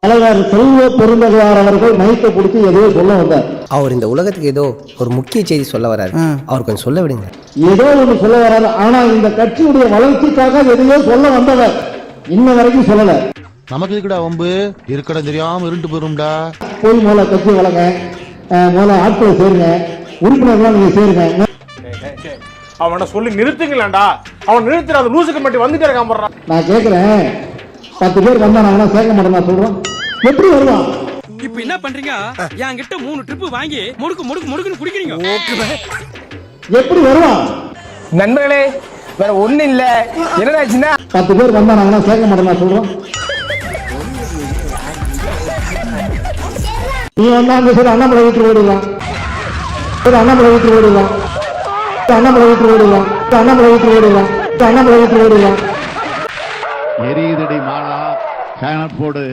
தலைவர் செல்வ பெருந்தகையார் அவர்கள் மைக்கை பிடிச்சி ஏதோ சொல்ல வந்தார். அவர் இந்த உலகத்துக்கு ஏதோ ஒரு முக்கிய செய்தி சொல்ல வராரு. அவர் கொஞ்சம் சொல்ல விடுங்க. ஏதோ ஒன்று சொல்ல வராரு. ஆனா இந்த கட்சியுடைய வளர்ச்சிக்காக எதையோ சொல்ல வந்தவர் இன்ன வரைக்கும் சொல்லல. நமக்கு இருக்கடா வம்பு இருக்கடா தெரியாம இருண்டு போயிரும்டா. போய் முதல்ல கட்சி வளங்க, முதல்ல ஆட்களை சேருங்க, உறுப்பினர்களாம் நீங்க சேருங்க. அவனை சொல்லி நிறுத்துங்களேன்டா. அவன் நிறுத்துற அந்த லூசுக்கு மட்டும் வந்துட்டே இருக்கான் போறான். நான் கேட்கிறேன், 10 பேர் வந்தானா சேர்க்க மாட்டேன் நான் சொல்றேன். எப்படி வருவான்? இப்ப என்ன பண்றீங்க? என்கிட்ட 3 ட்ரிப் வாங்கி முடுக்குன்னு குடிக்கிறீங்க. எப்படி வருவான்? நண்பர்களே வேற ஒண்ணு இல்ல, என்னடாச்சுன்னா 10 பேர் வந்தானா சேர்க்க மாட்டேன் நான் சொல்றேன். நீ வந்தா அந்த சரி அண்ணாமலை வீட்டுக்கு ஓடிடலாம், அண்ணாமலை வீட்டுக்கு ஓடிடலாம், அண்ணாமலை வீட்டுக்கு ஓடிடலாம், அண்ணாமலை வீட்டுக்கு ஓடிடலாம், அண்ணாமலை வீட்டுக்கு ஓடிடலாம். எரியுதடி மாலா சேனல் போடு.